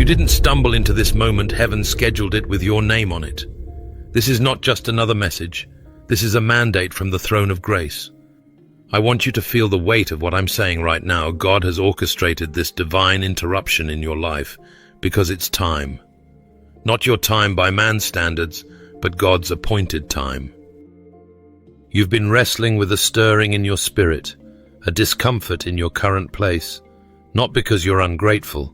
You didn't stumble into this moment. Heaven scheduled it with your name on it. This is not just another message. This is a mandate from the throne of grace. I want you to feel the weight of what I'm saying right now. God has orchestrated this divine interruption in your life because it's time. Not your time by man's standards, but God's appointed time. You've been wrestling with a stirring in your spirit, a discomfort in your current place, not because you're ungrateful,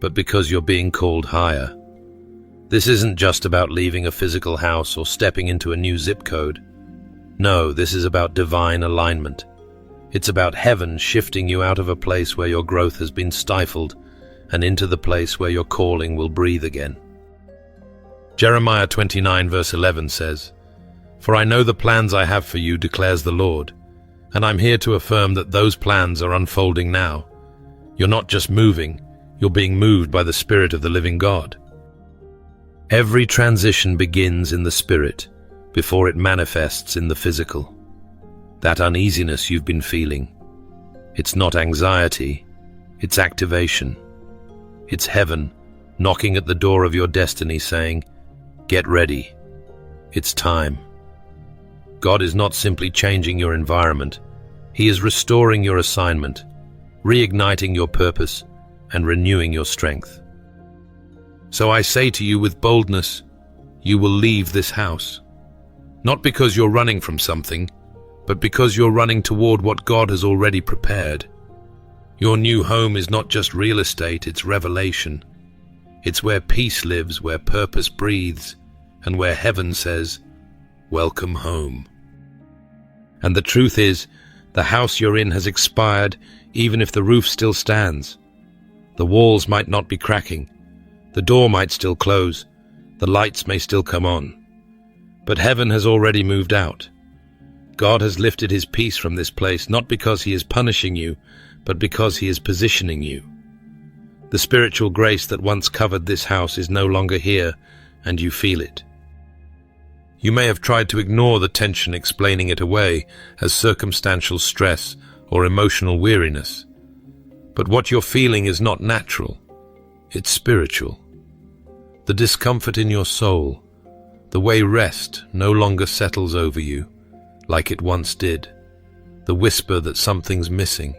but because you're being called higher. This isn't just about leaving a physical house or stepping into a new zip code. No, this is about divine alignment. It's about heaven shifting you out of a place where your growth has been stifled and into the place where your calling will breathe again. Jeremiah 29 verse 11 says, "For I know the plans I have for you, declares the Lord, and I'm here to affirm that those plans are unfolding now. You're not just moving, you're being moved by the Spirit of the living God." Every transition begins in the spirit before it manifests in the physical. That uneasiness you've been feeling, it's not anxiety, it's activation. It's heaven knocking at the door of your destiny saying, "Get ready. It's time." God is not simply changing your environment. He is restoring your assignment, reigniting your purpose, and renewing your strength. So I say to you with boldness, you will leave this house. Not because you're running from something, but because you're running toward what God has already prepared. Your new home is not just real estate, it's revelation. It's where peace lives, where purpose breathes, and where heaven says, "Welcome home." And the truth is, the house you're in has expired, even if the roof still stands. The walls might not be cracking. The door might still close. The lights may still come on. But heaven has already moved out. God has lifted his peace from this place, not because he is punishing you, but because he is positioning you. The spiritual grace that once covered this house is no longer here, and you feel it. You may have tried to ignore the tension, explaining it away as circumstantial stress or emotional weariness. But what you're feeling is not natural. It's spiritual. The discomfort in your soul, the way rest no longer settles over you like it once did, the whisper that something's missing.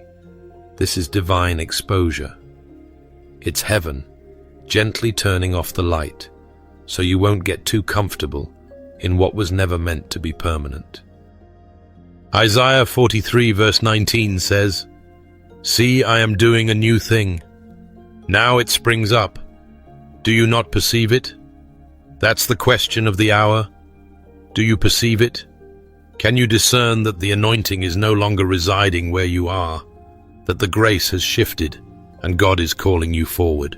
This is divine exposure. It's heaven gently turning off the light so you won't get too comfortable in what was never meant to be permanent. Isaiah 43 verse 19 says, "See, I am doing a new thing. Now it springs up. Do you not perceive it?" That's the question of the hour. Do you perceive it? Can you discern that the anointing is no longer residing where you are, that the grace has shifted and God is calling you forward?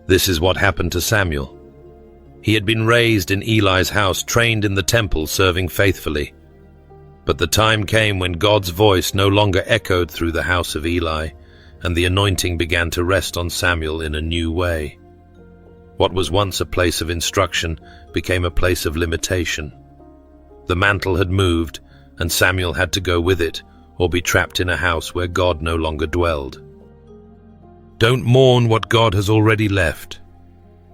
This is what happened to Samuel. He had been raised in Eli's house, trained in the temple, serving faithfully. But the time came when God's voice no longer echoed through the house of Eli, and the anointing began to rest on Samuel in a new way. What was once a place of instruction became a place of limitation. The mantle had moved, and Samuel had to go with it, or be trapped in a house where God no longer dwelled. Don't mourn what God has already left.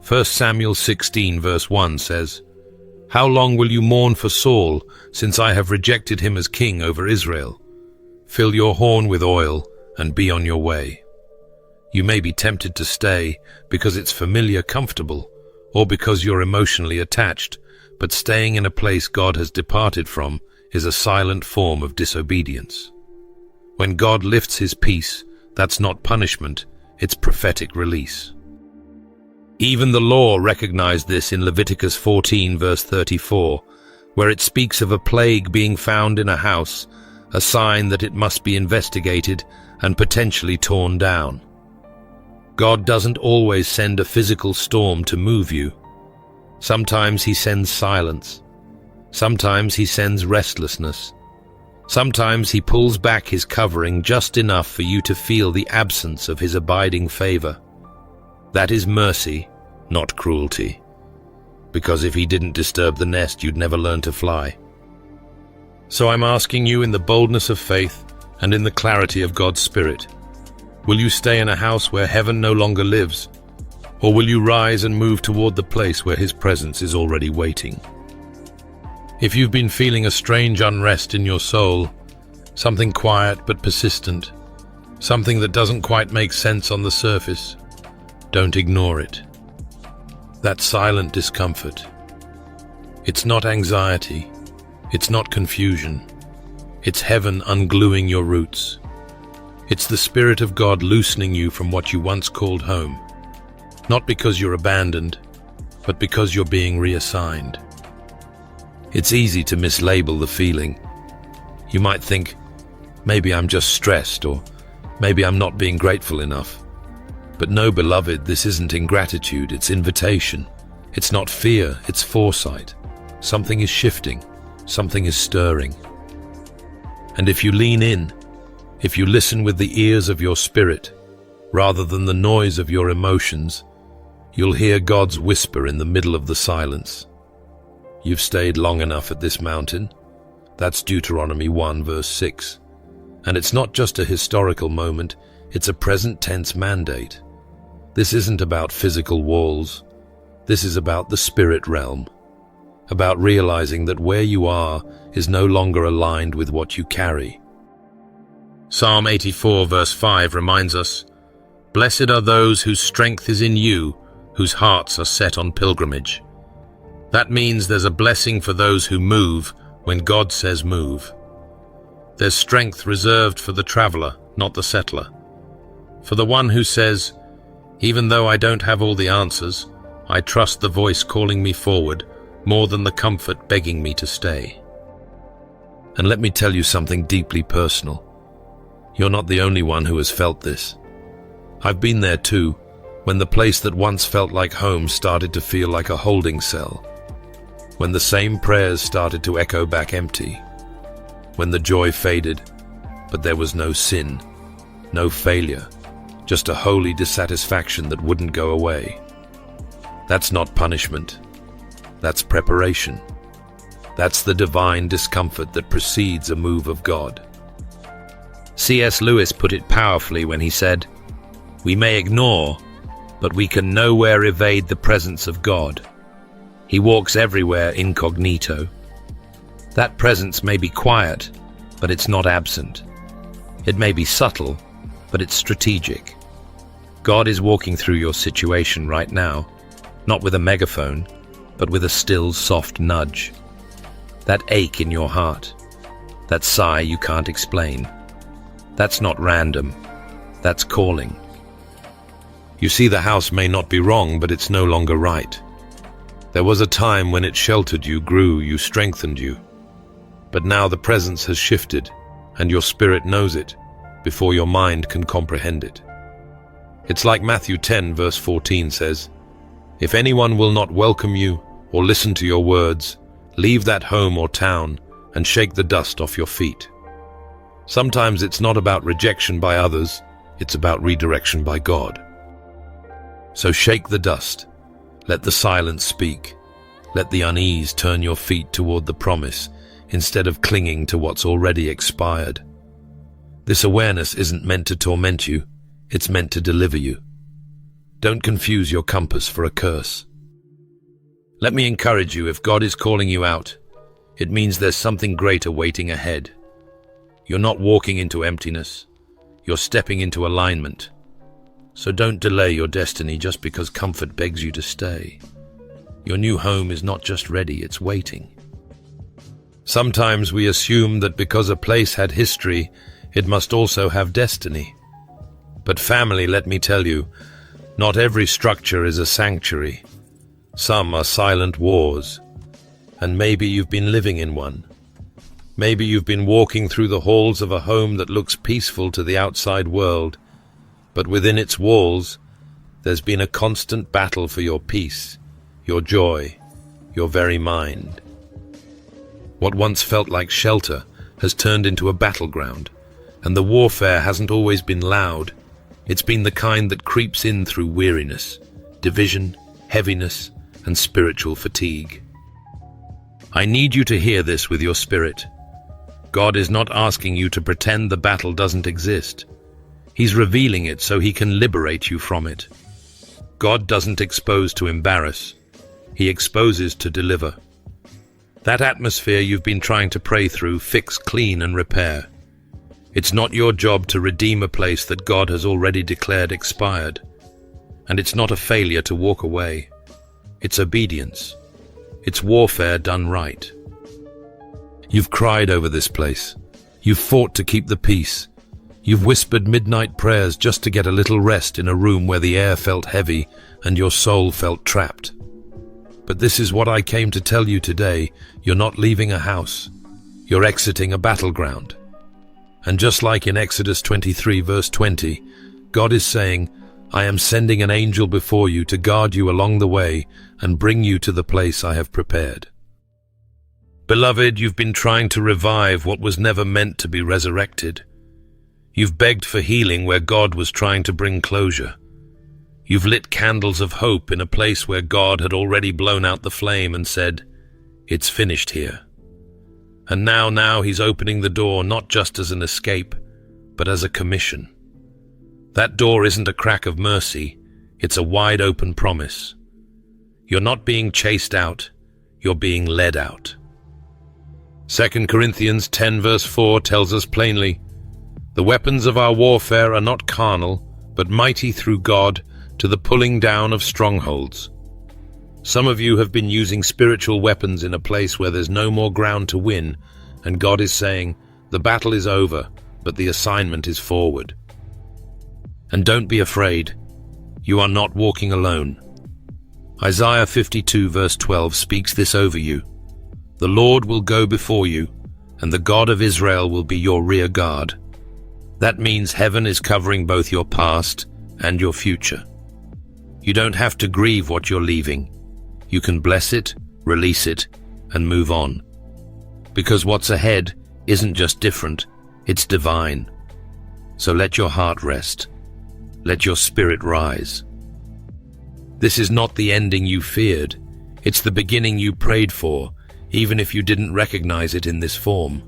1 Samuel 16 verse 1 says, "How long will you mourn for Saul, since I have rejected him as king over Israel? Fill your horn with oil and be on your way." You may be tempted to stay because it's familiar, comfortable, or because you're emotionally attached, but staying in a place God has departed from is a silent form of disobedience. When God lifts his peace, that's not punishment, it's prophetic release. Even the law recognized this in Leviticus 14 verse 34, where it speaks of a plague being found in a house, a sign that it must be investigated and potentially torn down. God doesn't always send a physical storm to move you. Sometimes he sends silence. Sometimes he sends restlessness. Sometimes he pulls back his covering just enough for you to feel the absence of his abiding favor. That is mercy, not cruelty. Because if he didn't disturb the nest, you'd never learn to fly. So I'm asking you in the boldness of faith and in the clarity of God's Spirit, will you stay in a house where heaven no longer lives, Or will you rise and move toward the place where His presence is already waiting? If you've been feeling a strange unrest in your soul, something quiet but persistent, something that doesn't quite make sense on the surface, don't ignore it. That silent discomfort. It's not anxiety. It's not confusion. It's heaven ungluing your roots. It's the Spirit of God loosening you from what you once called home. Not because you're abandoned, but because you're being reassigned. It's easy to mislabel the feeling. You might think, maybe I'm just stressed, or maybe I'm not being grateful enough. But no, beloved, this isn't ingratitude, it's invitation. It's not fear, it's foresight. Something is shifting, something is stirring. And if you lean in, if you listen with the ears of your spirit, rather than the noise of your emotions, you'll hear God's whisper in the middle of the silence. You've stayed long enough at this mountain. That's Deuteronomy 1 verse 6. And it's not just a historical moment, it's a present tense mandate. This isn't about physical walls. This is about the spirit realm. About realizing that where you are is no longer aligned with what you carry. Psalm 84 verse 5 reminds us, "Blessed are those whose strength is in you, whose hearts are set on pilgrimage." That means there's a blessing for those who move when God says move. There's strength reserved for the traveler, not the settler. For the one who says, "Even though I don't have all the answers, I trust the voice calling me forward more than the comfort begging me to stay." And let me tell you something deeply personal. You're not the only one who has felt this. I've been there too, when the place that once felt like home started to feel like a holding cell. When the same prayers started to echo back empty. When the joy faded, but there was no sin, no failure, just a holy dissatisfaction that wouldn't go away. That's not punishment. That's preparation. That's the divine discomfort that precedes a move of God. C.S. Lewis put it powerfully when he said, "We may ignore, but we can nowhere evade the presence of God. He walks everywhere incognito." That presence may be quiet, but it's not absent. It may be subtle, but it's strategic. God is walking through your situation right now, not with a megaphone, but with a still, soft nudge. That ache in your heart, that sigh you can't explain, that's not random, that's calling. You see, the house may not be wrong, but it's no longer right. There was a time when it sheltered you, grew you, strengthened you. But now the presence has shifted, and your spirit knows it, before your mind can comprehend it. It's like Matthew 10 verse 14 says, "If anyone will not welcome you, or listen to your words, leave that home or town, and shake the dust off your feet." Sometimes it's not about rejection by others, it's about redirection by God. So shake the dust. Let the silence speak. Let the unease turn your feet toward the promise, instead of clinging to what's already expired. This awareness isn't meant to torment you, it's meant to deliver you. Don't confuse your compass for a curse. Let me encourage you, if God is calling you out, it means there's something greater waiting ahead. You're not walking into emptiness, you're stepping into alignment. So don't delay your destiny just because comfort begs you to stay. Your new home is not just ready, it's waiting. Sometimes we assume that because a place had history, it must also have destiny. But family, let me tell you, not every structure is a sanctuary. Some are silent wars. And maybe you've been living in one. Maybe you've been walking through the halls of a home that looks peaceful to the outside world, but within its walls, there's been a constant battle for your peace, your joy, your very mind. What once felt like shelter has turned into a battleground, and the warfare hasn't always been loud. It's been the kind that creeps in through weariness, division, heaviness, and spiritual fatigue. I need you to hear this with your spirit. God is not asking you to pretend the battle doesn't exist. He's revealing it so he can liberate you from it. God doesn't expose to embarrass. He exposes to deliver. That atmosphere you've been trying to pray through, fix, clean, and repair. It's not your job to redeem a place that God has already declared expired. And it's not a failure to walk away. It's obedience. It's warfare done right. You've cried over this place. You've fought to keep the peace. You've whispered midnight prayers just to get a little rest in a room where the air felt heavy and your soul felt trapped. But this is what I came to tell you today. You're not leaving a house. You're exiting a battleground. And just like in Exodus 23 verse 20, God is saying, I am sending an angel before you to guard you along the way and bring you to the place I have prepared. Beloved, you've been trying to revive what was never meant to be resurrected. You've begged for healing where God was trying to bring closure. You've lit candles of hope in a place where God had already blown out the flame and said, it's finished here. And now he's opening the door not just as an escape, but as a commission. That door isn't a crack of mercy, it's a wide open promise. You're not being chased out, you're being led out. 2 Corinthians 10 verse 4 tells us plainly, the weapons of our warfare are not carnal, but mighty through God to the pulling down of strongholds. Some of you have been using spiritual weapons in a place where there's no more ground to win, and God is saying, the battle is over, but the assignment is forward. And don't be afraid. You are not walking alone. Isaiah 52 verse 12 speaks this over you. The Lord will go before you, and the God of Israel will be your rear guard. That means heaven is covering both your past and your future. You don't have to grieve what you're leaving. You can bless it, release it, and move on. Because what's ahead isn't just different, it's divine. So let your heart rest. Let your spirit rise. This is not the ending you feared. It's the beginning you prayed for, even if you didn't recognize it in this form.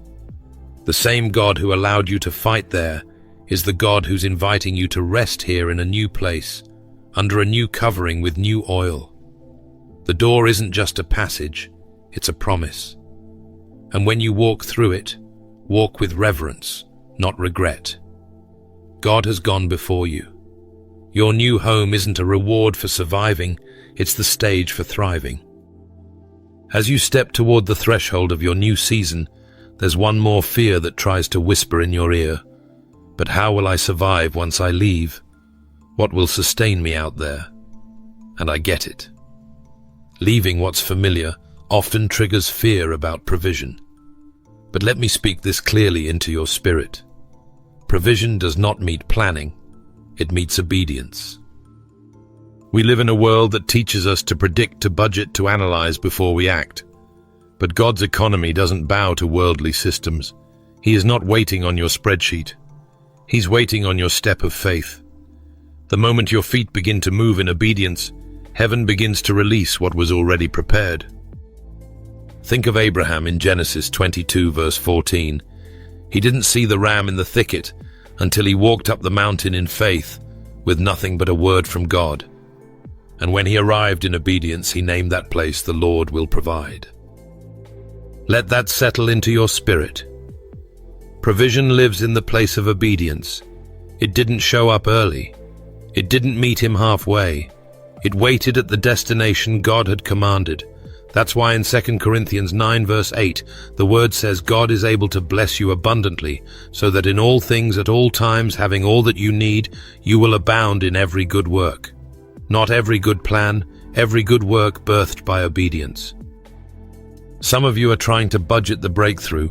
The same God who allowed you to fight there is the God who's inviting you to rest here in a new place, under a new covering with new oil. The door isn't just a passage, it's a promise. And when you walk through it, walk with reverence, not regret. God has gone before you. Your new home isn't a reward for surviving, it's the stage for thriving. As you step toward the threshold of your new season, there's one more fear that tries to whisper in your ear. But how will I survive once I leave? What will sustain me out there? And I get it. Leaving what's familiar often triggers fear about provision. But let me speak this clearly into your spirit. Provision does not meet planning. It meets obedience. We live in a world that teaches us to predict, to budget, to analyze before we act. But God's economy doesn't bow to worldly systems. He is not waiting on your spreadsheet. He's waiting on your step of faith. The moment your feet begin to move in obedience, heaven begins to release what was already prepared. Think of Abraham in Genesis 22 verse 14. He didn't see the ram in the thicket until he walked up the mountain in faith with nothing but a word from God. And when he arrived in obedience, he named that place the Lord will provide. Let that settle into your spirit. Provision lives in the place of obedience. It didn't show up early. It didn't meet him halfway. It waited at the destination God had commanded. That's why in 2 Corinthians 9 verse 8, the word says God is able to bless you abundantly, so that in all things at all times, having all that you need, you will abound in every good work. Not every good plan, every good work birthed by obedience. Some of you are trying to budget the breakthrough.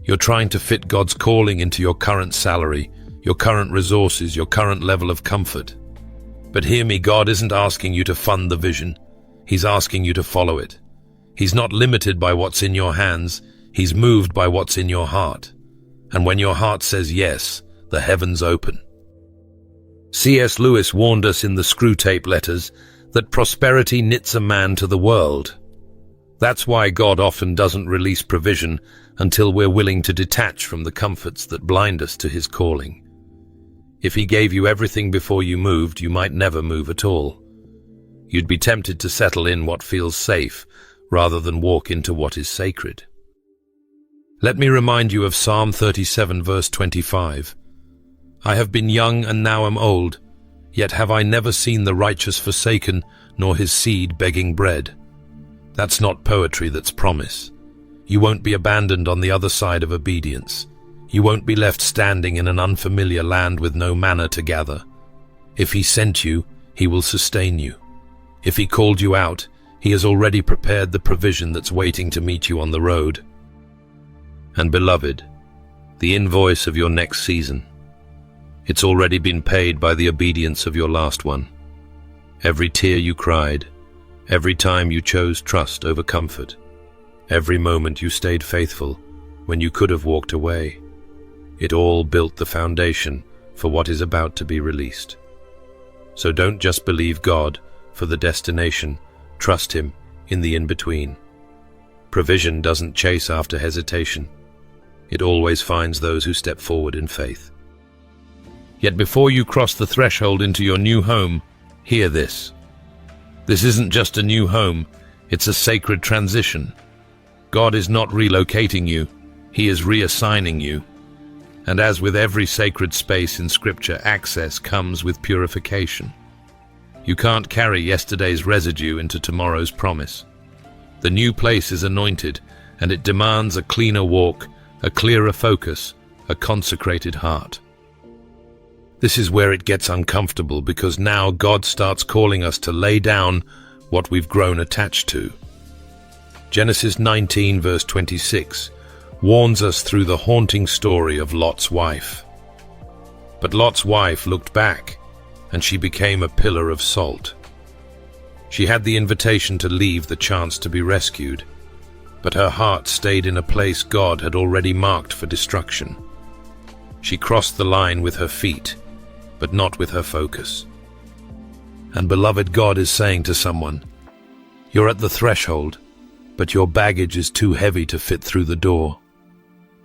You're trying to fit God's calling into your current salary, your current resources, your current level of comfort. But hear me, God isn't asking you to fund the vision. He's asking you to follow it. He's not limited by what's in your hands. He's moved by what's in your heart. And when your heart says yes, the heavens open. C.S. Lewis warned us in the Screwtape Letters that prosperity knits a man to the world. That's why God often doesn't release provision until we're willing to detach from the comforts that blind us to his calling. If he gave you everything before you moved, you might never move at all. You'd be tempted to settle in what feels safe rather than walk into what is sacred. Let me remind you of Psalm 37 verse 25. I have been young and now am old, yet have I never seen the righteous forsaken, nor his seed begging bread. That's not poetry, that's promise. You won't be abandoned on the other side of obedience. You won't be left standing in an unfamiliar land with no manna to gather. If he sent you, he will sustain you. If he called you out, he has already prepared the provision that's waiting to meet you on the road. And beloved, the invoice of your next season, it's already been paid by the obedience of your last one. Every tear you cried, every time you chose trust over comfort, every moment you stayed faithful when you could have walked away, it all built the foundation for what is about to be released. So don't just believe God for the destination, trust Him in the in-between. Provision doesn't chase after hesitation. It always finds those who step forward in faith. Yet before you cross the threshold into your new home, hear this. This isn't just a new home, it's a sacred transition. God is not relocating you, He is reassigning you. And as with every sacred space in Scripture, access comes with purification. You can't carry yesterday's residue into tomorrow's promise. The new place is anointed, and it demands a cleaner walk, a clearer focus, a consecrated heart. This is where it gets uncomfortable, because now God starts calling us to lay down what we've grown attached to. Genesis 19 verse 26 warns us through the haunting story of Lot's wife. But Lot's wife looked back, and she became a pillar of salt. She had the invitation to leave, the chance to be rescued, but her heart stayed in a place God had already marked for destruction. She crossed the line with her feet, but not with her focus. And beloved, God is saying to someone, you're at the threshold, but your baggage is too heavy to fit through the door.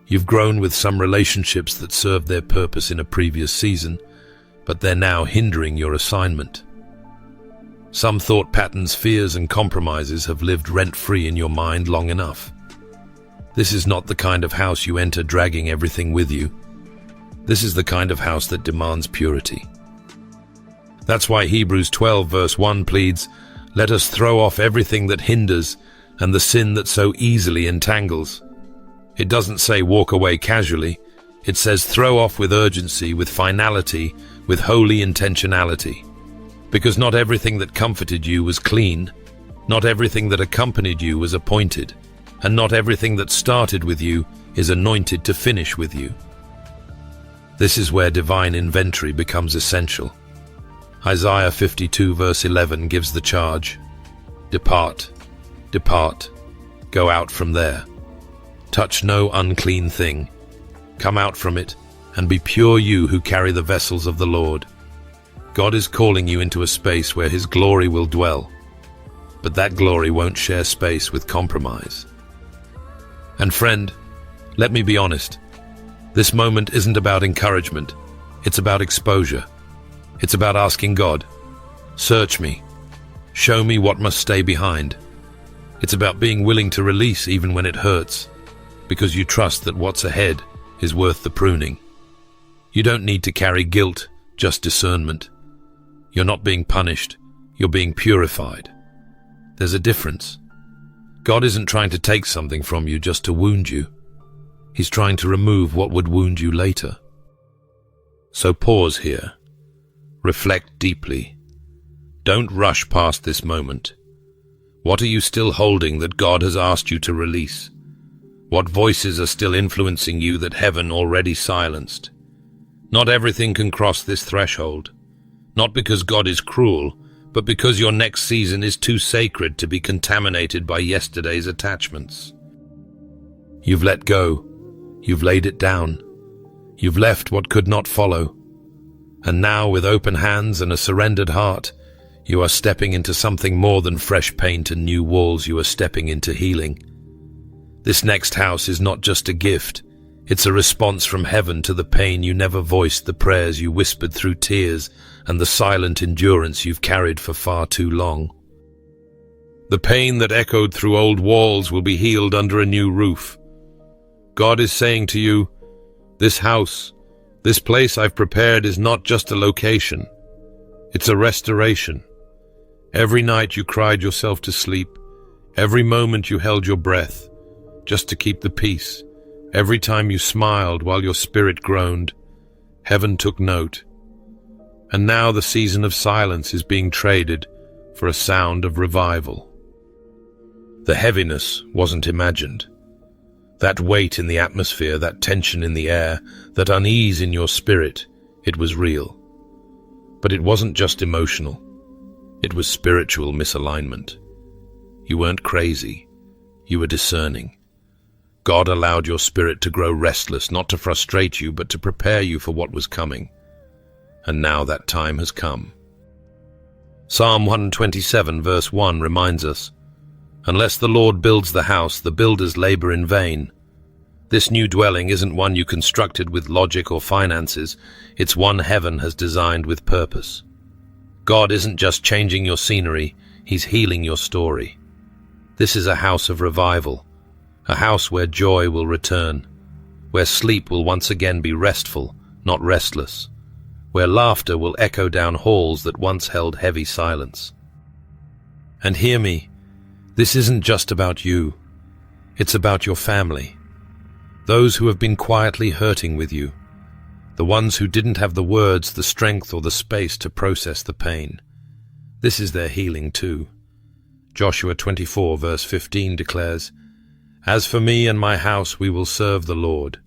You've grown with some relationships that served their purpose in a previous season, but they're now hindering your assignment. Some thought patterns, fears, and compromises have lived rent-free in your mind long enough. This is not the kind of house you enter dragging everything with you. This is the kind of house that demands purity. That's why Hebrews 12 verse 1 pleads, let us throw off everything that hinders and the sin that so easily entangles. It doesn't say walk away casually. It says throw off with urgency, with finality, with holy intentionality. Because not everything that comforted you was clean, not everything that accompanied you was appointed, and not everything that started with you is anointed to finish with you. This is where divine inventory becomes essential. Isaiah 52 verse 11 gives the charge, depart, depart, go out from there. Touch no unclean thing. Come out from it, and be pure you who carry the vessels of the Lord. God is calling you into a space where His glory will dwell, but that glory won't share space with compromise. And friend, let me be honest, this moment isn't about encouragement, it's about exposure. It's about asking God, search me, show me what must stay behind. It's about being willing to release even when it hurts, because you trust that what's ahead is worth the pruning. You don't need to carry guilt, just discernment. You're not being punished, you're being purified. There's a difference. God isn't trying to take something from you just to wound you. He's trying to remove what would wound you later. So pause here. Reflect deeply. Don't rush past this moment. What are you still holding that God has asked you to release? What voices are still influencing you that heaven already silenced? Not everything can cross this threshold. Not because God is cruel, but because your next season is too sacred to be contaminated by yesterday's attachments. You've let go. You've laid it down. You've left what could not follow. And now, with open hands and a surrendered heart, you are stepping into something more than fresh paint and new walls. You are stepping into healing. This next house is not just a gift. It's a response from heaven to the pain you never voiced, the prayers you whispered through tears, and the silent endurance you've carried for far too long. The pain that echoed through old walls will be healed under a new roof. God is saying to you, this house, this place I've prepared is not just a location. It's a restoration. Every night you cried yourself to sleep. Every moment you held your breath, just to keep the peace. Every time you smiled while your spirit groaned, heaven took note. And now the season of silence is being traded for a sound of revival. The heaviness wasn't imagined. That weight in the atmosphere, that tension in the air, that unease in your spirit, it was real. But it wasn't just emotional. It was spiritual misalignment. You weren't crazy. You were discerning. God allowed your spirit to grow restless, not to frustrate you, but to prepare you for what was coming. And now that time has come. Psalm 127 verse 1 reminds us, unless the Lord builds the house, the builders labor in vain. This new dwelling isn't one you constructed with logic or finances. It's one heaven has designed with purpose. God isn't just changing your scenery, He's healing your story. This is a house of revival, a house where joy will return, where sleep will once again be restful, not restless, where laughter will echo down halls that once held heavy silence. And hear me, this isn't just about you. It's about your family. Those who have been quietly hurting with you. The ones who didn't have the words, the strength, or the space to process the pain. This is their healing too. Joshua 24 verse 15 declares, as for me and my house, we will serve the Lord.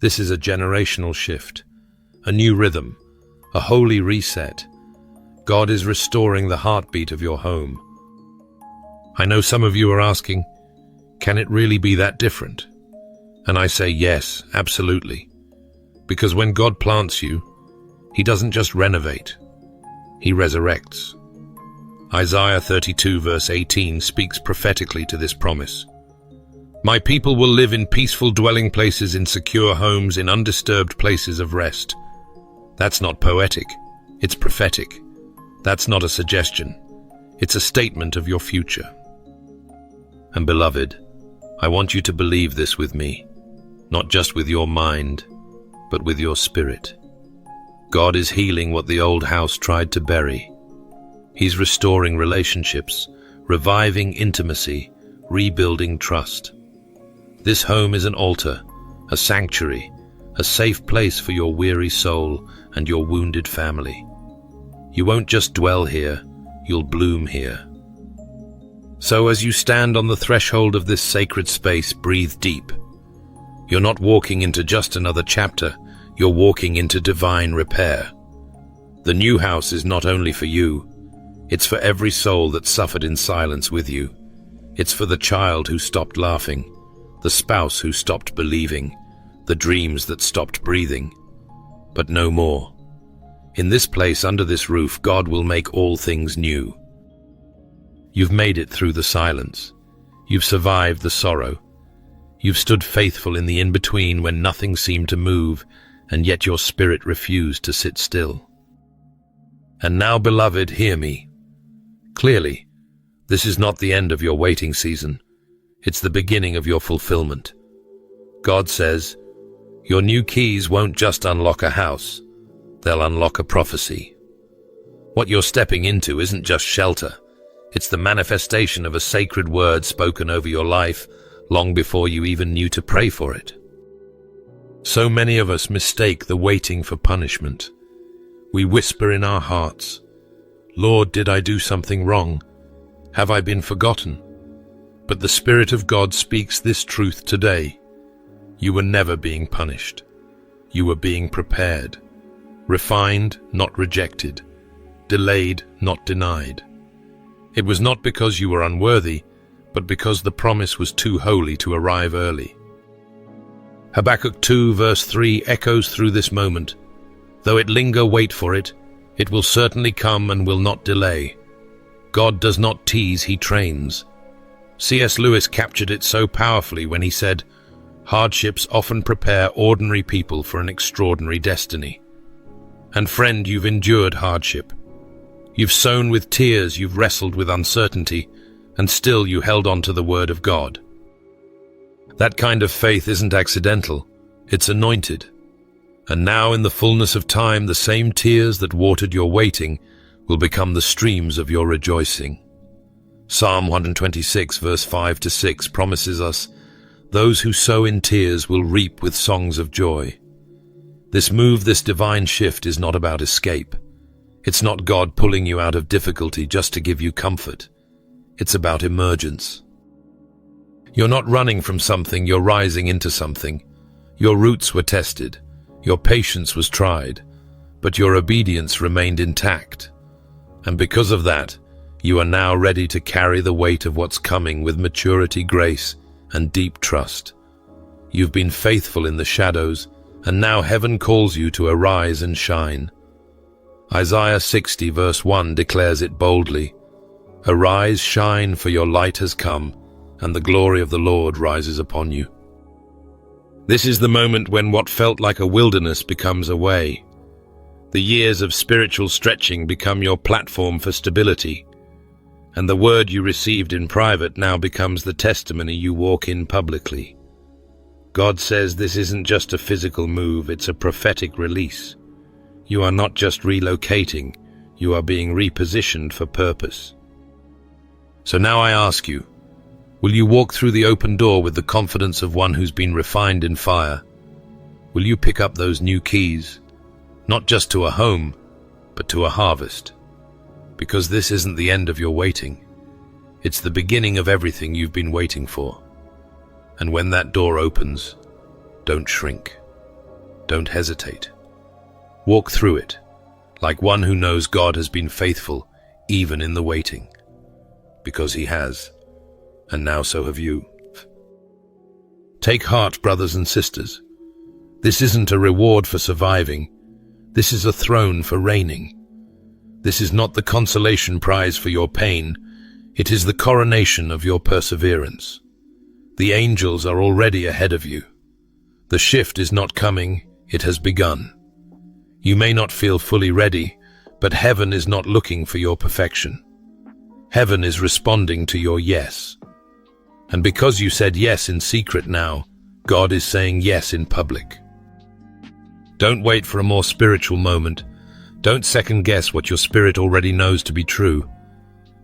This is a generational shift, a new rhythm, a holy reset. God is restoring the heartbeat of your home. I know some of you are asking, can it really be that different? And I say yes, absolutely. Because when God plants you, He doesn't just renovate, He resurrects. Isaiah 32 verse 18 speaks prophetically to this promise. My people will live in peaceful dwelling places, in secure homes, in undisturbed places of rest. That's not poetic, it's prophetic. That's not a suggestion, it's a statement of your future. And beloved, I want you to believe this with me, not just with your mind, but with your spirit. God is healing what the old house tried to bury. He's restoring relationships, reviving intimacy, rebuilding trust. This home is an altar, a sanctuary, a safe place for your weary soul and your wounded family. You won't just dwell here, you'll bloom here. So as you stand on the threshold of this sacred space, breathe deep. You're not walking into just another chapter, you're walking into divine repair. The new house is not only for you, it's for every soul that suffered in silence with you. It's for the child who stopped laughing, the spouse who stopped believing, the dreams that stopped breathing. But no more. In this place, under this roof, God will make all things new. You've made it through the silence. You've survived the sorrow. You've stood faithful in the in-between when nothing seemed to move, and yet your spirit refused to sit still. And now, beloved, hear me. Clearly, this is not the end of your waiting season. It's the beginning of your fulfillment. God says, your new keys won't just unlock a house, they'll unlock a prophecy. What you're stepping into isn't just shelter. It's the manifestation of a sacred word spoken over your life long before you even knew to pray for it. So many of us mistake the waiting for punishment. We whisper in our hearts, Lord, did I do something wrong? Have I been forgotten? But the Spirit of God speaks this truth today. You were never being punished. You were being prepared. Refined, not rejected. Delayed, not denied. It was not because you were unworthy, but because the promise was too holy to arrive early. Habakkuk 2 verse 3 echoes through this moment. Though it linger, wait for it. It will certainly come and will not delay. God does not tease, He trains. C.S. Lewis captured it so powerfully when he said, hardships often prepare ordinary people for an extraordinary destiny. And friend, you've endured hardship. You've sown with tears, you've wrestled with uncertainty, and still you held on to the word of God. That kind of faith isn't accidental, it's anointed. And now in the fullness of time, the same tears that watered your waiting will become the streams of your rejoicing. Psalm 126 verse 5-6 promises us, "Those who sow in tears will reap with songs of joy." This divine shift is not about escape. It's not God pulling you out of difficulty just to give you comfort. It's about emergence. You're not running from something, you're rising into something. Your roots were tested, your patience was tried, but your obedience remained intact. And because of that, you are now ready to carry the weight of what's coming with maturity, grace, and deep trust. You've been faithful in the shadows, and now heaven calls you to arise and shine. Isaiah 60 verse 1 declares it boldly, "Arise, shine, for your light has come, and the glory of the Lord rises upon you." This is the moment when what felt like a wilderness becomes a way. The years of spiritual stretching become your platform for stability, and the word you received in private now becomes the testimony you walk in publicly. God says this isn't just a physical move, it's a prophetic release. You are not just relocating, you are being repositioned for purpose. So now I ask you, will you walk through the open door with the confidence of one who's been refined in fire? Will you pick up those new keys, not just to a home, but to a harvest? Because this isn't the end of your waiting. It's the beginning of everything you've been waiting for. And when that door opens, don't shrink. Don't hesitate. Walk through it, like one who knows God has been faithful even in the waiting. Because He has, and now so have you. Take heart, brothers and sisters. This isn't a reward for surviving. This is a throne for reigning. This is not the consolation prize for your pain. It is the coronation of your perseverance. The angels are already ahead of you. The shift is not coming, it has begun. You may not feel fully ready, but heaven is not looking for your perfection. Heaven is responding to your yes. And because you said yes in secret now, God is saying yes in public. Don't wait for a more spiritual moment. Don't second guess what your spirit already knows to be true.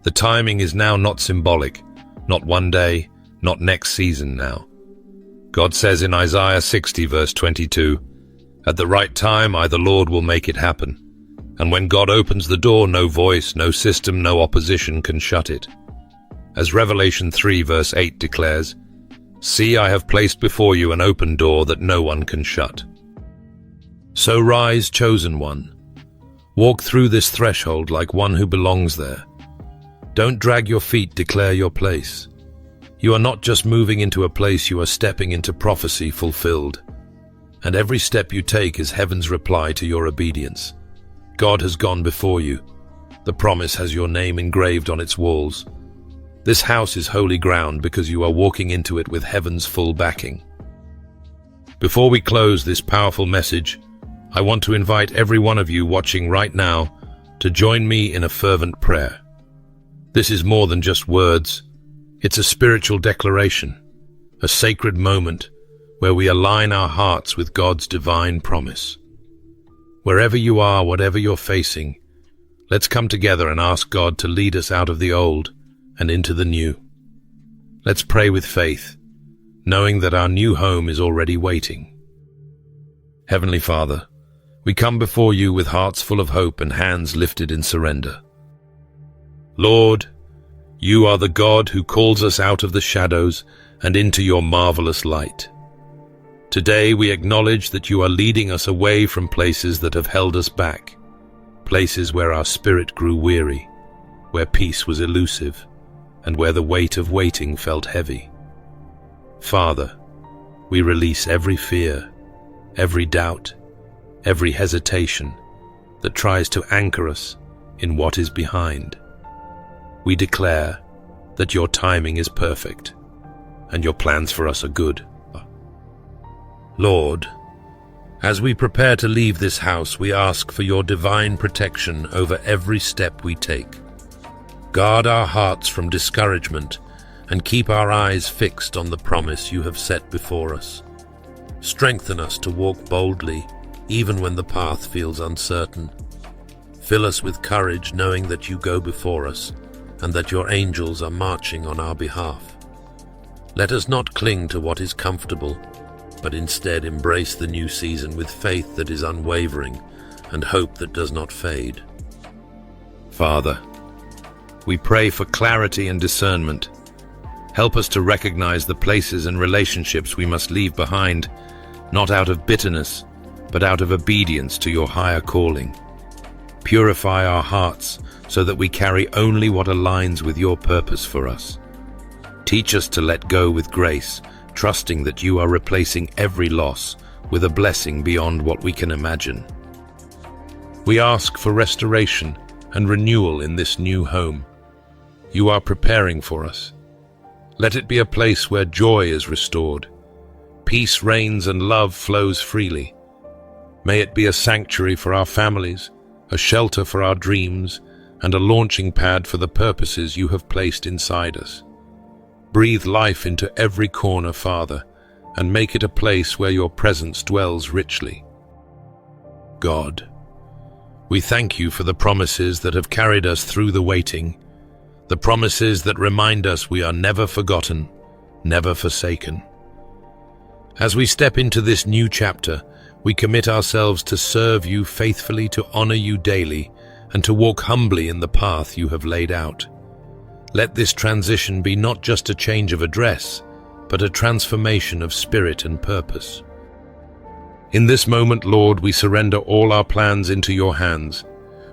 The timing is now not symbolic, not one day, not next season now. God says in Isaiah 60 verse 22, "At the right time the Lord will make it happen." And when God opens the door, no voice, no system, no opposition can shut it. As Revelation 3 verse 8 declares, "See, I have placed before you an open door that no one can shut." So rise, chosen one. Walk through this threshold like one who belongs there. Don't drag your feet, declare your place. You are not just moving into a place, you are stepping into prophecy fulfilled. And every step you take is heaven's reply to your obedience. God has gone before you. The promise has your name engraved on its walls. This house is holy ground because you are walking into it with heaven's full backing. Before we close this powerful message, I want to invite every one of you watching right now to join me in a fervent prayer. This is more than just words. It's a spiritual declaration, a sacred moment where we align our hearts with God's divine promise. Wherever you are, whatever you're facing, let's come together and ask God to lead us out of the old and into the new. Let's pray with faith, knowing that our new home is already waiting. Heavenly Father, we come before you with hearts full of hope and hands lifted in surrender. Lord, you are the God who calls us out of the shadows and into your marvelous light. Today we acknowledge that you are leading us away from places that have held us back, places where our spirit grew weary, where peace was elusive, and where the weight of waiting felt heavy. Father, we release every fear, every doubt, every hesitation that tries to anchor us in what is behind. We declare that your timing is perfect and your plans for us are good. Lord, as we prepare to leave this house, we ask for your divine protection over every step we take. Guard our hearts from discouragement and keep our eyes fixed on the promise you have set before us. Strengthen us to walk boldly, even when the path feels uncertain. Fill us with courage, knowing that you go before us and that your angels are marching on our behalf. Let us not cling to what is comfortable, but instead embrace the new season with faith that is unwavering and hope that does not fade. Father, we pray for clarity and discernment. Help us to recognize the places and relationships we must leave behind, not out of bitterness, but out of obedience to your higher calling. Purify our hearts so that we carry only what aligns with your purpose for us. Teach us to let go with grace, trusting that you are replacing every loss with a blessing beyond what we can imagine. We ask for restoration and renewal in this new home. You are preparing for us. Let it be a place where joy is restored, peace reigns and love flows freely. May it be a sanctuary for our families, a shelter for our dreams, and a launching pad for the purposes you have placed inside us. Breathe life into every corner, Father, and make it a place where your presence dwells richly. God, we thank you for the promises that have carried us through the waiting, the promises that remind us we are never forgotten, never forsaken. As we step into this new chapter, we commit ourselves to serve you faithfully, to honor you daily, and to walk humbly in the path you have laid out. Let this transition be not just a change of address, but a transformation of spirit and purpose. In this moment, Lord, we surrender all our plans into your hands.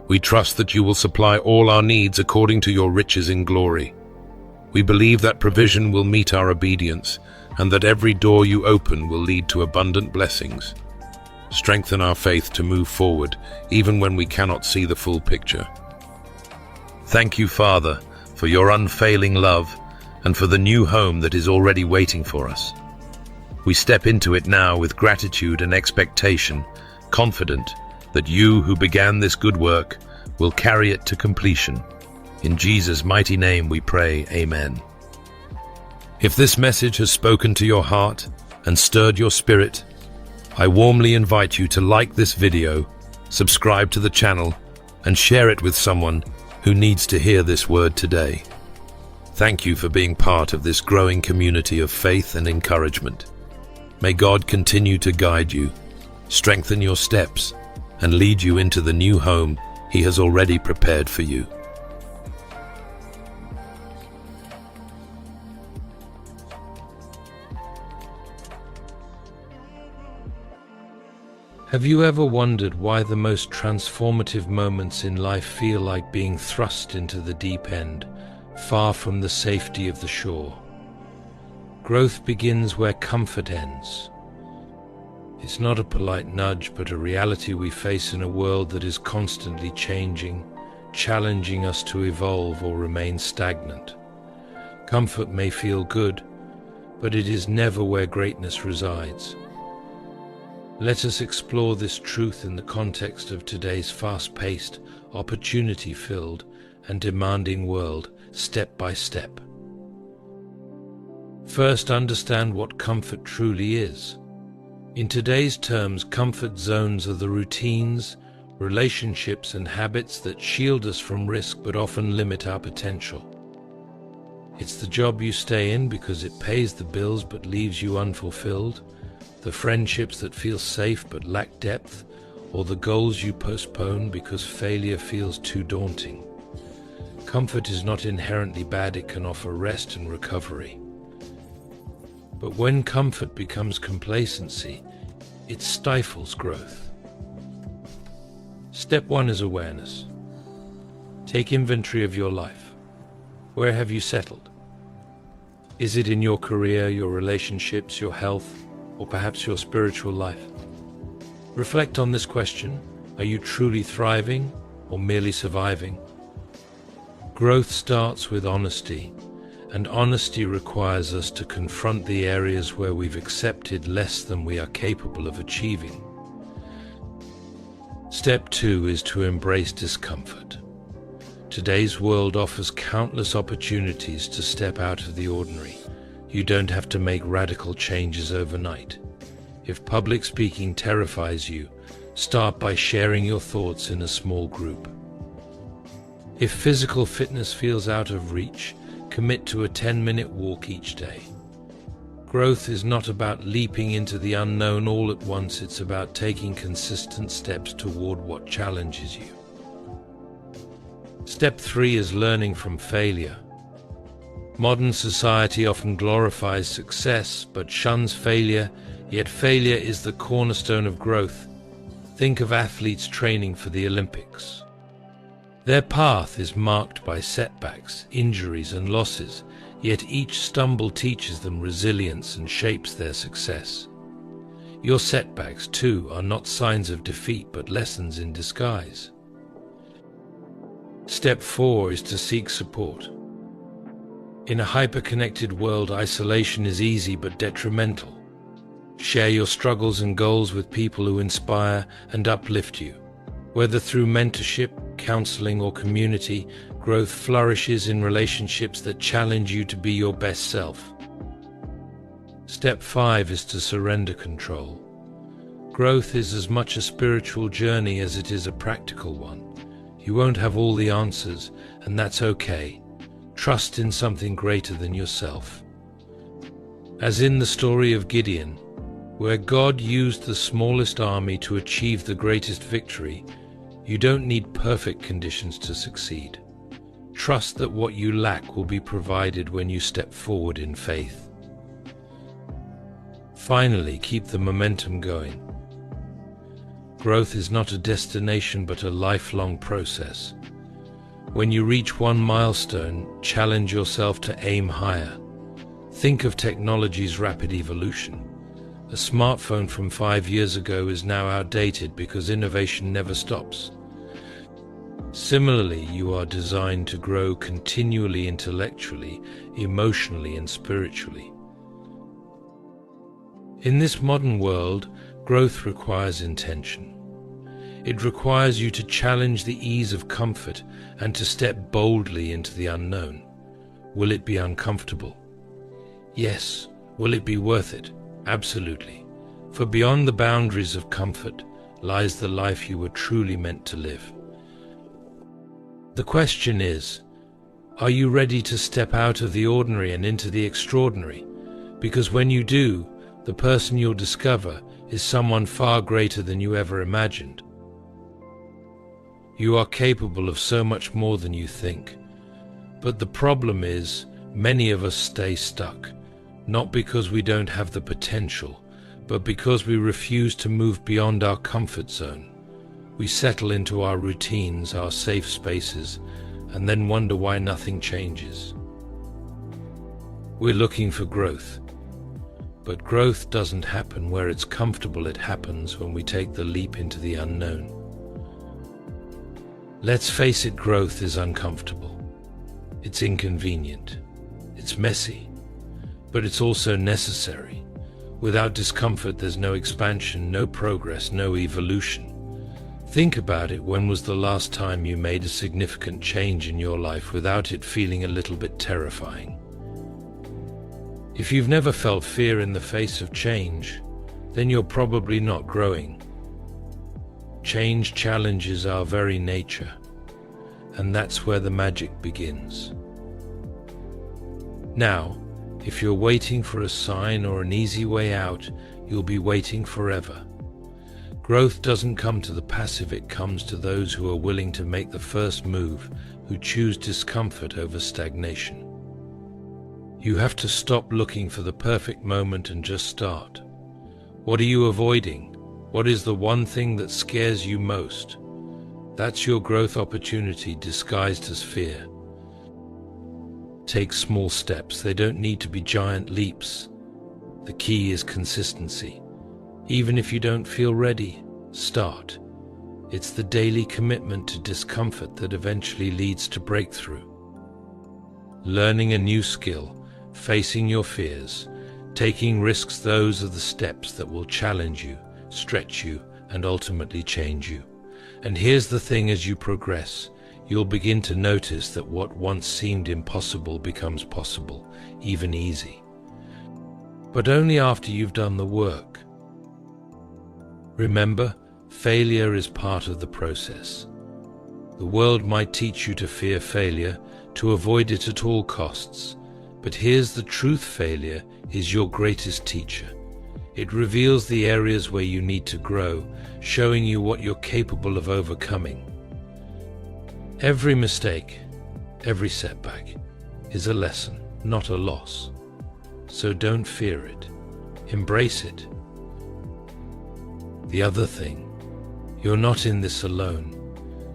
We trust that you will supply all our needs according to your riches in glory. We believe that provision will meet our obedience, and that every door you open will lead to abundant blessings. Strengthen our faith to move forward, even when we cannot see the full picture. Thank you, Father, for your unfailing love and for the new home that is already waiting for us. We step into it now with gratitude and expectation, confident that you who began this good work will carry it to completion. In Jesus' mighty name we pray, Amen. If this message has spoken to your heart and stirred your spirit, I warmly invite you to like this video, subscribe to the channel, and share it with someone who needs to hear this word today. Thank you for being part of this growing community of faith and encouragement. May God continue to guide you, strengthen your steps, and lead you into the new home He has already prepared for you. Have you ever wondered why the most transformative moments in life feel like being thrust into the deep end, far from the safety of the shore? Growth begins where comfort ends. It's not a polite nudge, but a reality we face in a world that is constantly changing, challenging us to evolve or remain stagnant. Comfort may feel good, but it is never where greatness resides. Let us explore this truth in the context of today's fast-paced, opportunity-filled, and demanding world, step by step. First, understand what comfort truly is. In today's terms, comfort zones are the routines, relationships, and habits that shield us from risk but often limit our potential. It's the job you stay in because it pays the bills but leaves you unfulfilled, the friendships that feel safe but lack depth, or the goals you postpone because failure feels too daunting. Comfort is not inherently bad, it can offer rest and recovery. But when comfort becomes complacency, it stifles growth. Step 1 is awareness. Take inventory of your life. Where have you settled? Is it in your career, your relationships, your health, or perhaps your spiritual life? Reflect on this question. Are you truly thriving or merely surviving? Growth starts with honesty, and honesty requires us to confront the areas where we've accepted less than we are capable of achieving. Step 2 is to embrace discomfort. Today's world offers countless opportunities to step out of the ordinary. You don't have to make radical changes overnight. If public speaking terrifies you, start by sharing your thoughts in a small group. If physical fitness feels out of reach, commit to a 10-minute walk each day. Growth is not about leaping into the unknown all at once, it's about taking consistent steps toward what challenges you. Step 3 is learning from failure. Modern society often glorifies success but shuns failure, yet failure is the cornerstone of growth. Think of athletes training for the Olympics. Their path is marked by setbacks, injuries, and losses, yet each stumble teaches them resilience and shapes their success. Your setbacks, too, are not signs of defeat but lessons in disguise. Step 4 is to seek support. In a hyper-connected world, isolation is easy but detrimental. Share your struggles and goals with people who inspire and uplift you. Whether through mentorship, counseling, or community, growth flourishes in relationships that challenge you to be your best self. Step 5 is to surrender control. Growth is as much a spiritual journey as it is a practical one. You won't have all the answers, and that's okay. Trust in something greater than yourself. As in the story of Gideon, where God used the smallest army to achieve the greatest victory, you don't need perfect conditions to succeed. Trust that what you lack will be provided when you step forward in faith. Finally, keep the momentum going. Growth is not a destination but a lifelong process. When you reach one milestone, challenge yourself to aim higher. Think of technology's rapid evolution. A smartphone from 5 years ago is now outdated because innovation never stops. Similarly, you are designed to grow continually intellectually, emotionally, and spiritually. In this modern world, growth requires intention. It requires you to challenge the ease of comfort and to step boldly into the unknown. Will it be uncomfortable? Yes. Will it be worth it? Absolutely. For beyond the boundaries of comfort lies the life you were truly meant to live. The question is, are you ready to step out of the ordinary and into the extraordinary? Because when you do, the person you'll discover is someone far greater than you ever imagined. You are capable of so much more than you think. But the problem is, many of us stay stuck, not because we don't have the potential, but because we refuse to move beyond our comfort zone. We settle into our routines, our safe spaces, and then wonder why nothing changes. We're looking for growth. But growth doesn't happen where it's comfortable, it happens when we take the leap into the unknown. Let's face it, growth is uncomfortable. It's inconvenient. It's messy. But it's also necessary. Without discomfort, there's no expansion, no progress, no evolution. Think about it. When was the last time you made a significant change in your life without it feeling a little bit terrifying? If you've never felt fear in the face of change, then you're probably not growing. Change challenges our very nature, and that's where the magic begins. Now, if you're waiting for a sign or an easy way out, you'll be waiting forever. Growth doesn't come to the passive, it comes to those who are willing to make the first move, who choose discomfort over stagnation. You have to stop looking for the perfect moment and just start. What are you avoiding? What is the one thing that scares you most? That's your growth opportunity disguised as fear. Take small steps. They don't need to be giant leaps. The key is consistency. Even if you don't feel ready, start. It's the daily commitment to discomfort that eventually leads to breakthrough. Learning a new skill, facing your fears, taking risks, those are the steps that will challenge you, stretch you, and ultimately change you. And here's the thing, as you progress, you'll begin to notice that what once seemed impossible becomes possible, even easy. But only after you've done the work. Remember, failure is part of the process. The world might teach you to fear failure, to avoid it at all costs. But here's the truth: failure is your greatest teacher. It reveals the areas where you need to grow, showing you what you're capable of overcoming. Every mistake, every setback, is a lesson, not a loss. So don't fear it. Embrace it. The other thing, you're not in this alone.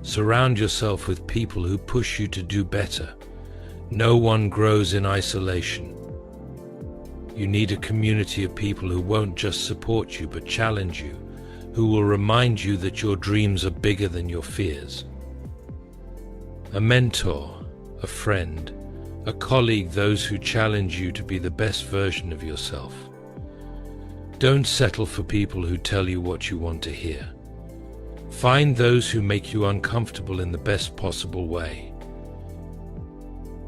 Surround yourself with people who push you to do better. No one grows in isolation. You need a community of people who won't just support you but challenge you, who will remind you that your dreams are bigger than your fears. A mentor, a friend, a colleague, those who challenge you to be the best version of yourself. Don't settle for people who tell you what you want to hear. Find those who make you uncomfortable in the best possible way.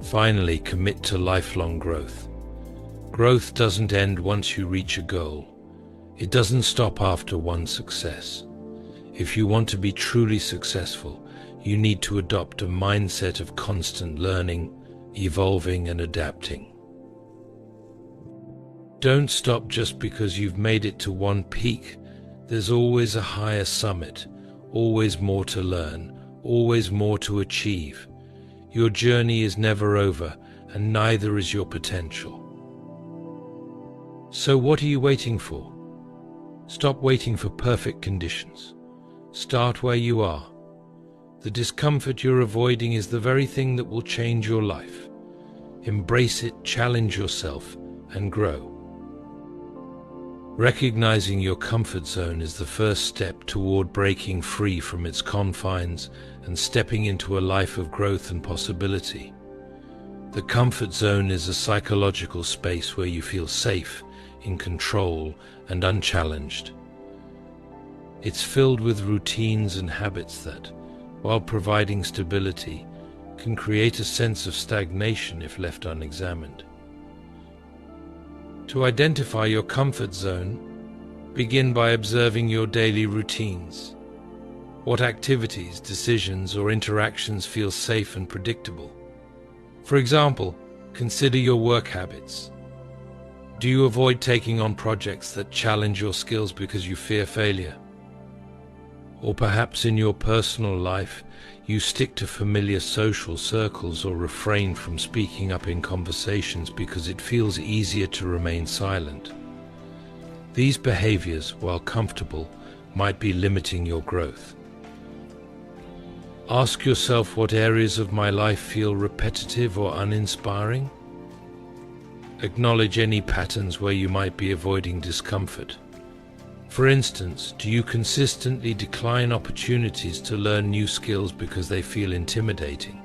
Finally, commit to lifelong growth. Growth doesn't end once you reach a goal. It doesn't stop after one success. If you want to be truly successful, you need to adopt a mindset of constant learning, evolving and adapting. Don't stop just because you've made it to one peak. There's always a higher summit, always more to learn, always more to achieve. Your journey is never over, and neither is your potential. So what are you waiting for? Stop waiting for perfect conditions. Start where you are. The discomfort you're avoiding is the very thing that will change your life. Embrace it, challenge yourself, and grow. Recognizing your comfort zone is the first step toward breaking free from its confines and stepping into a life of growth and possibility. The comfort zone is a psychological space where you feel safe, in control, and unchallenged. It's filled with routines and habits that, while providing stability, can create a sense of stagnation if left unexamined. To identify your comfort zone, begin by observing your daily routines. What activities, decisions, or interactions feel safe and predictable? For example, consider your work habits. Do you avoid taking on projects that challenge your skills because you fear failure? Or perhaps in your personal life, you stick to familiar social circles or refrain from speaking up in conversations because it feels easier to remain silent. These behaviors, while comfortable, might be limiting your growth. Ask yourself, what areas of my life feel repetitive or uninspiring? Acknowledge any patterns where you might be avoiding discomfort. For instance, do you consistently decline opportunities to learn new skills because they feel intimidating?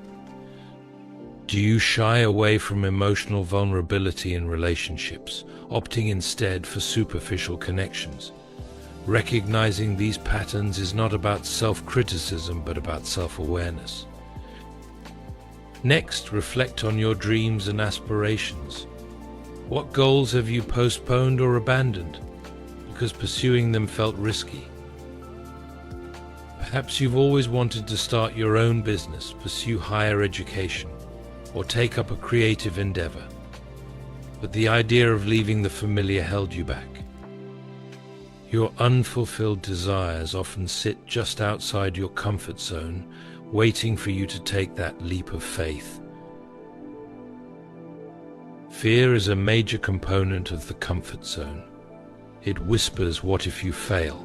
Do you shy away from emotional vulnerability in relationships, opting instead for superficial connections? Recognizing these patterns is not about self-criticism, but about self-awareness. Next, reflect on your dreams and aspirations. What goals have you postponed or abandoned because pursuing them felt risky? Perhaps you've always wanted to start your own business, pursue higher education, or take up a creative endeavor, but the idea of leaving the familiar held you back. Your unfulfilled desires often sit just outside your comfort zone, waiting for you to take that leap of faith. Fear is a major component of the comfort zone. It whispers, what if you fail?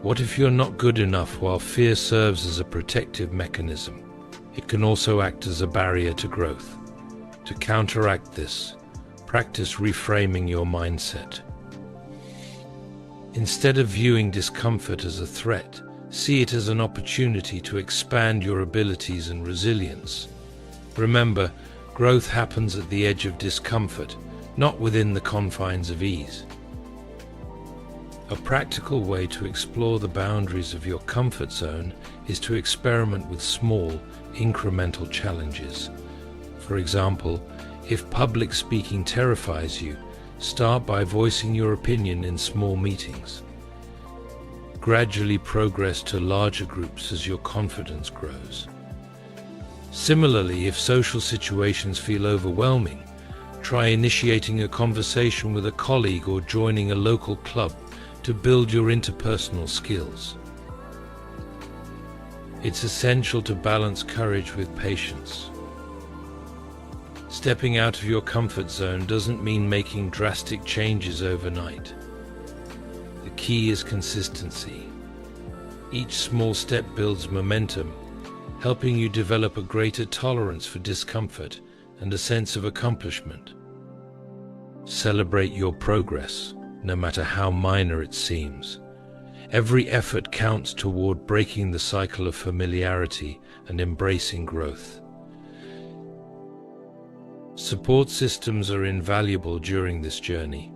What if you're not good enough? While fear serves as a protective mechanism, it can also act as a barrier to growth. To counteract this, practice reframing your mindset. Instead of viewing discomfort as a threat, see it as an opportunity to expand your abilities and resilience. Remember, growth happens at the edge of discomfort, not within the confines of ease. A practical way to explore the boundaries of your comfort zone is to experiment with small, incremental challenges. For example, if public speaking terrifies you, start by voicing your opinion in small meetings. Gradually progress to larger groups as your confidence grows. Similarly, if social situations feel overwhelming, try initiating a conversation with a colleague or joining a local club to build your interpersonal skills. It's essential to balance courage with patience. Stepping out of your comfort zone doesn't mean making drastic changes overnight. The key is consistency. Each small step builds momentum, helping you develop a greater tolerance for discomfort and a sense of accomplishment. Celebrate your progress, no matter how minor it seems. Every effort counts toward breaking the cycle of familiarity and embracing growth. Support systems are invaluable during this journey.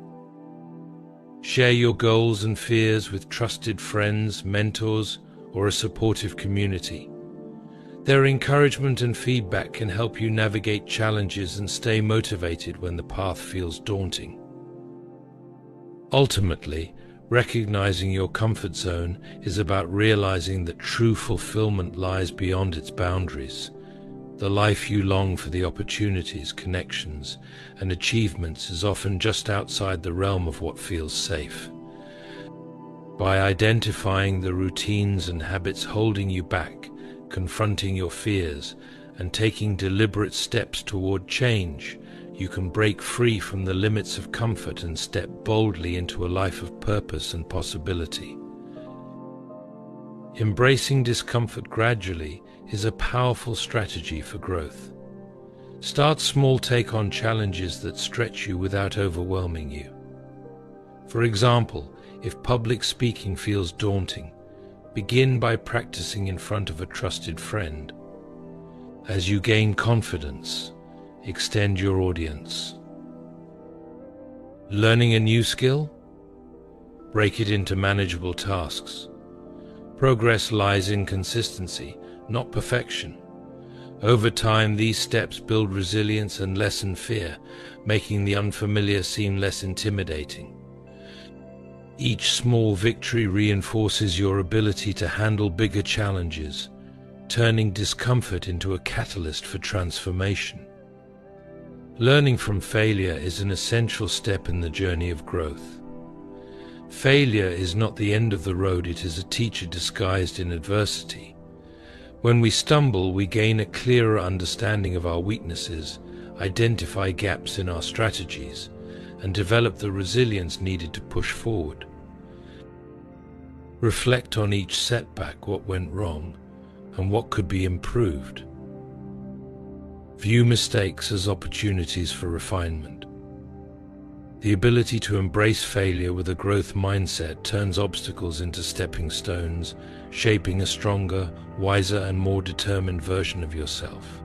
Share your goals and fears with trusted friends, mentors, or a supportive community. Their encouragement and feedback can help you navigate challenges and stay motivated when the path feels daunting. Ultimately, recognizing your comfort zone is about realizing that true fulfillment lies beyond its boundaries. The life you long for, the opportunities, connections, and achievements is often just outside the realm of what feels safe. By identifying the routines and habits holding you back, confronting your fears, and taking deliberate steps toward change, you can break free from the limits of comfort and step boldly into a life of purpose and possibility. Embracing discomfort gradually is a powerful strategy for growth. Start small, take on challenges that stretch you without overwhelming you. For example, if public speaking feels daunting, begin by practicing in front of a trusted friend. As you gain confidence, extend your audience. Learning a new skill? Break it into manageable tasks. Progress lies in consistency, not perfection. Over time, these steps build resilience and lessen fear, making the unfamiliar seem less intimidating. Each small victory reinforces your ability to handle bigger challenges, turning discomfort into a catalyst for transformation. Learning from failure is an essential step in the journey of growth. Failure is not the end of the road, it is a teacher disguised in adversity. When we stumble, we gain a clearer understanding of our weaknesses, identify gaps in our strategies, and develop the resilience needed to push forward. Reflect on each setback, what went wrong, and what could be improved. View mistakes as opportunities for refinement. The ability to embrace failure with a growth mindset turns obstacles into stepping stones, shaping a stronger, wiser, and more determined version of yourself.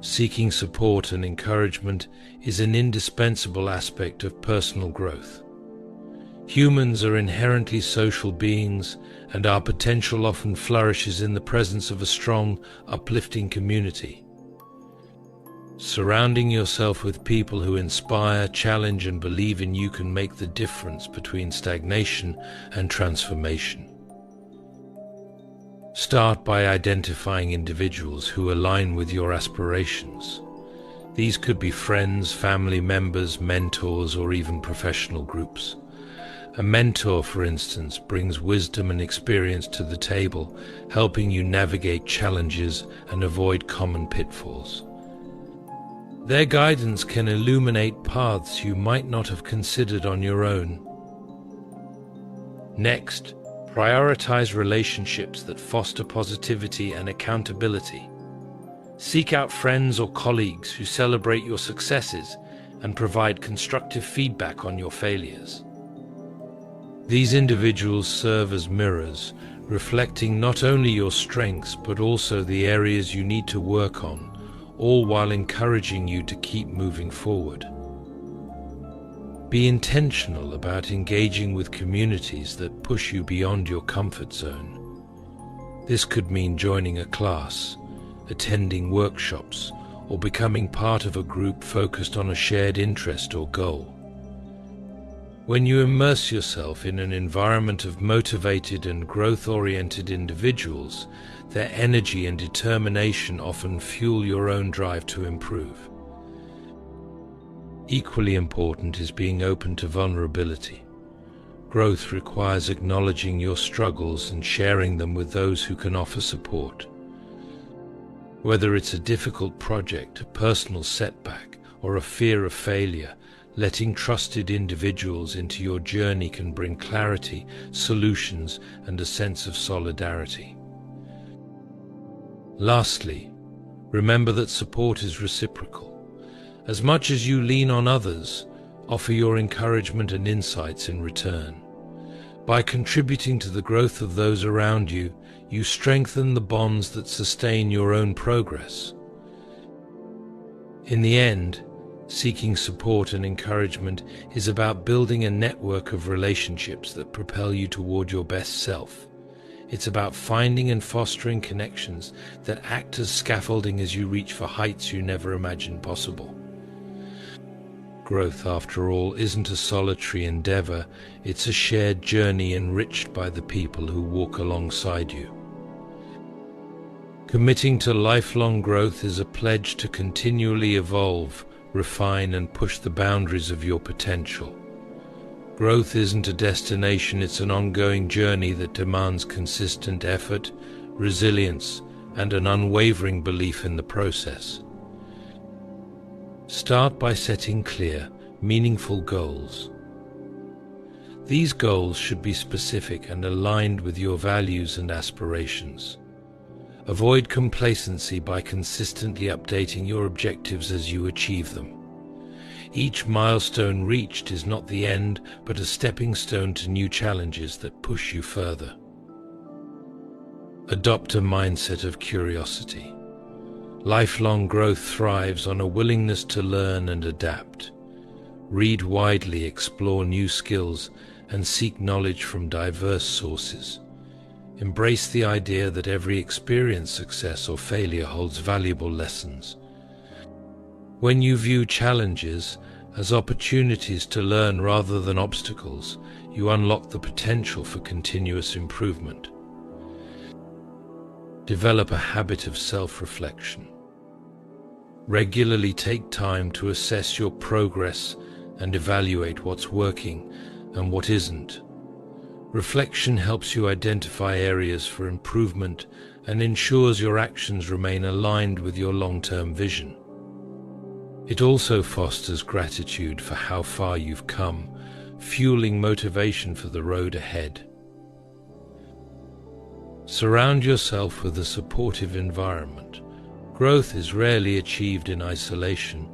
Seeking support and encouragement is an indispensable aspect of personal growth. Humans are inherently social beings, and our potential often flourishes in the presence of a strong, uplifting community. Surrounding yourself with people who inspire, challenge, and believe in you can make the difference between stagnation and transformation. Start by identifying individuals who align with your aspirations. These could be friends, family members, mentors, or even professional groups. A mentor, for instance, brings wisdom and experience to the table, helping you navigate challenges and avoid common pitfalls. Their guidance can illuminate paths you might not have considered on your own. Next, prioritize relationships that foster positivity and accountability. Seek out friends or colleagues who celebrate your successes and provide constructive feedback on your failures. These individuals serve as mirrors, reflecting not only your strengths but also the areas you need to work on, all while encouraging you to keep moving forward. Be intentional about engaging with communities that push you beyond your comfort zone. This could mean joining a class, attending workshops, or becoming part of a group focused on a shared interest or goal. When you immerse yourself in an environment of motivated and growth-oriented individuals, their energy and determination often fuel your own drive to improve. Equally important is being open to vulnerability. Growth requires acknowledging your struggles and sharing them with those who can offer support. Whether it's a difficult project, a personal setback, or a fear of failure, letting trusted individuals into your journey can bring clarity, solutions, and a sense of solidarity. Lastly, remember that support is reciprocal. As much as you lean on others, offer your encouragement and insights in return. By contributing to the growth of those around you, you strengthen the bonds that sustain your own progress. In the end, seeking support and encouragement is about building a network of relationships that propel you toward your best self. It's about finding and fostering connections that act as scaffolding as you reach for heights you never imagined possible. Growth, after all, isn't a solitary endeavor, it's a shared journey enriched by the people who walk alongside you. Committing to lifelong growth is a pledge to continually evolve, refine, and push the boundaries of your potential. Growth isn't a destination, it's an ongoing journey that demands consistent effort, resilience, and an unwavering belief in the process. Start by setting clear, meaningful goals. These goals should be specific and aligned with your values and aspirations. Avoid complacency by consistently updating your objectives as you achieve them. Each milestone reached is not the end, but a stepping stone to new challenges that push you further. Adopt a mindset of curiosity. Lifelong growth thrives on a willingness to learn and adapt. Read widely, explore new skills, and seek knowledge from diverse sources. Embrace the idea that every experience, success, or failure holds valuable lessons. When you view challenges as opportunities to learn rather than obstacles, you unlock the potential for continuous improvement. Develop a habit of self-reflection. Regularly take time to assess your progress and evaluate what's working and what isn't. Reflection helps you identify areas for improvement and ensures your actions remain aligned with your long-term vision. It also fosters gratitude for how far you've come, fueling motivation for the road ahead. Surround yourself with a supportive environment. Growth is rarely achieved in isolation.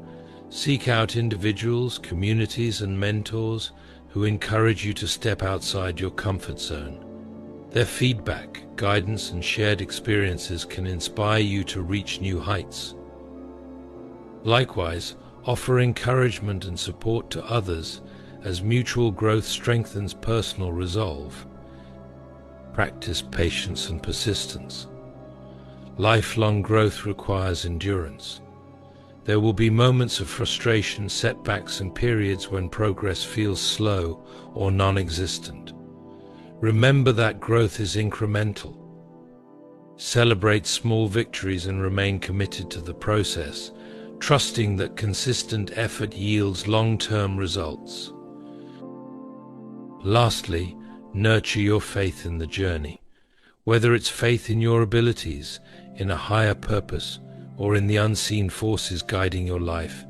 Seek out individuals, communities, and mentors who encourage you to step outside your comfort zone. Their feedback, guidance, and shared experiences can inspire you to reach new heights. Likewise, offer encouragement and support to others as mutual growth strengthens personal resolve. Practice patience and persistence. Lifelong growth requires endurance. There will be moments of frustration, setbacks, and periods when progress feels slow or non-existent. Remember that growth is incremental. Celebrate small victories and remain committed to the process, trusting that consistent effort yields long-term results. Lastly, nurture your faith in the journey. Whether it's faith in your abilities, in a higher purpose, or in the unseen forces guiding your life,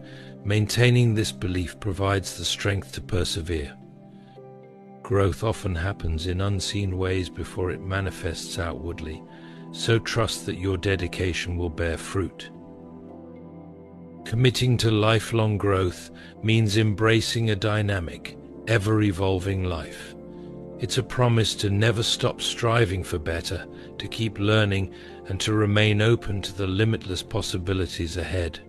maintaining this belief provides the strength to persevere. Growth often happens in unseen ways before it manifests outwardly, so trust that your dedication will bear fruit. Committing to lifelong growth means embracing a dynamic, ever-evolving life. It's a promise to never stop striving for better, to keep learning, and to remain open to the limitless possibilities ahead.